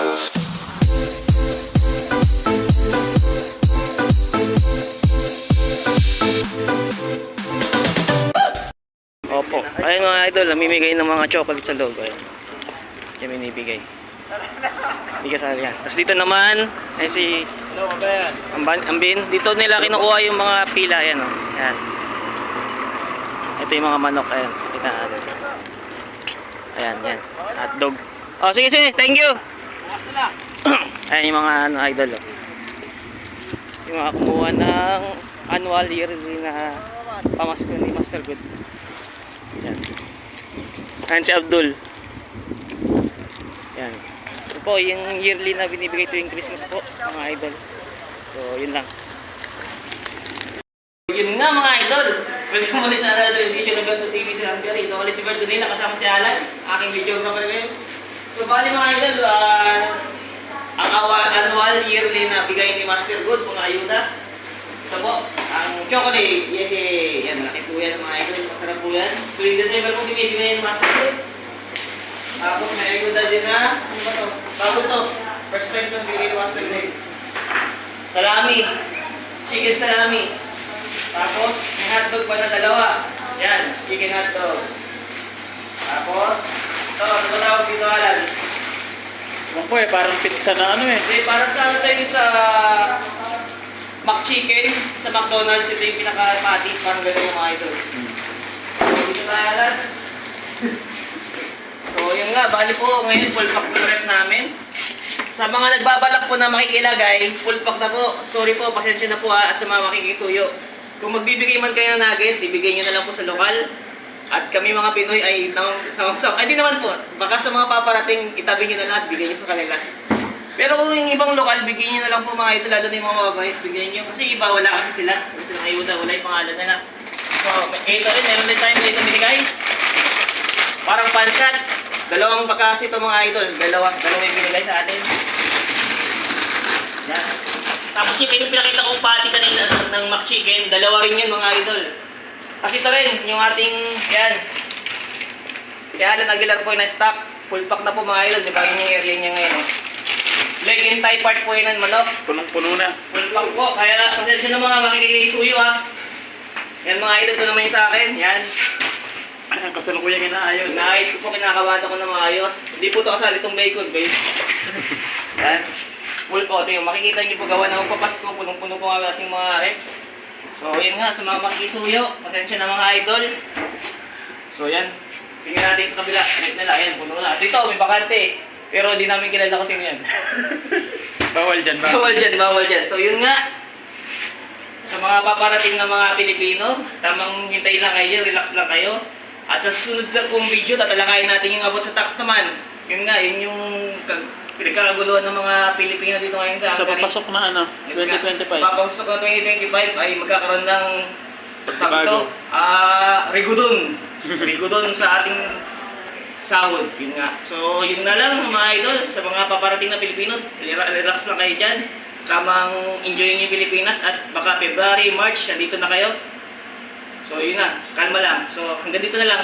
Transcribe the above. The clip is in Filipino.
Opo. Ayun mga idol, namimigay ng mga chocolate sa loob. Ayun. Diyan binibigay. Hindi kasali yan. Tapos dito naman, ay si Ambin. Dito nila kinukuha yung mga pila. Ayan o. Ayan. Ito yung mga manok. Ayan. Kita natin. Ayan, yan. Hotdog. Oh, sige, sige. Thank you. Ayan yung mga ano, idol. Oh. Yung mga kumuha ng annual yearly na pamasko ni Master Good. Yan. Ayan si Abdul. Yan. Ito po yung yearly na binibigay tuwing Christmas po, mga idol. So, yun lang. Yun nga mga idol. Welcome ulit sa another edition ng Ganto TV sa Amber. Ito ulit si Bert today, nakasama si Alan, aking videographer ngayon. So, bali mga idol, ang annual yearly na bigay ni Master Good, mga ayuda. Ito po, ang chocolate, yan, malaki po yan mga idol, masarap po yan. Tuwing December po binibigay ni Master Good. Tapos may ayuda din na, ano ba ito? Bago ito, first time ito bigay ni Master Good. Salami, chicken salami. Tapos may hotdog pa na dalawa. Yan, chicken hotdog. Tapos, ito, ano ba tawag dito Alan? Ewan ko parang pizza na ano eh. Kasi parang sa ano tayo sa McChicken sa McDonald's, ito yung pinaka-patty, parang gano'n mga idol. So, dito tayo Alan. So, yun nga, bali po, ngayon full pack po rep namin. Sa mga nagbabalak po na makikilagay, full pack na po. Sorry po, pasensya na po at sa mga makikisuyo. Kung magbibigay man kayo ng nuggets, ibigay nyo na lang po sa lokal. At kami mga Pinoy ay hindi naman po. Baka sa mga paparating, itabi nyo na lahat, bigay nyo sa kanila. Pero kung yung ibang lokal, bigay nyo na lang po mga ito, lalo na yung mga mababait, bigay nyo. Kasi iba, wala kasi sila. Kasi silang ayuda, wala yung pangalan nila. So, ito rin, meron din tayong dito binigay. Parang panchat. Dalawang bakas ito mga idol. Dalawang yung binigay sa atin. Yan. Tapos yung pinakita kong patty kanina ng McChicken, dalawa rin yan mga idol. Kasi ito rin, yung ating, yan. Kaya Alan Aguilar po yung na-stock. Full pack na po mga idol, di ba yun yung area niya ngayon. Leg and thigh part po yun ng manok. Punong-puno na. Full pack po, kaya pasensya na mga makikisuyo ha. Yan mga idol, ito naman yung sa akin, yan. Ang kasalukuyang inaayos. Naayos ko po, kinakawata ko na maayos. Hindi po ito kasali itong bacon, babe. Yan. Full po, ito yung makikita niyo po gawa ng papasko, punong-puno po ang ating mga rep. So, yun nga, sa mga makikisuyo, pasensya na mga idol. So, yan. Tingnan natin sa kabila. Rep nila, yan, puno na. At ito, may bakante. Pero di namin kilala kasi yan. Bawal dyan ba? Bawal dyan, bawal dyan. So, yun nga. Sa mga paparating na mga Pilipino, tamang hintayin lang kayo, relax lang kayo. At sa susunod na pong video, tatalakayin natin yung abot sa tax naman. Yun nga, yun yung pinagkakaguluhan ng mga Pilipino dito ngayon sa Sa Hungary. papasok na ano, 2025. Papasok na 2025 ay magkakaroon ng Bago. rigudon. Rigudon sa ating sahod. Yun nga. So, yun na lang mga idol. Sa mga paparating na Pilipino, relax lang kayo dyan. Tamang enjoy yung Pilipinas at baka February, March, dito na kayo. So, yun na. Kalma lang. So, hanggang dito na lang.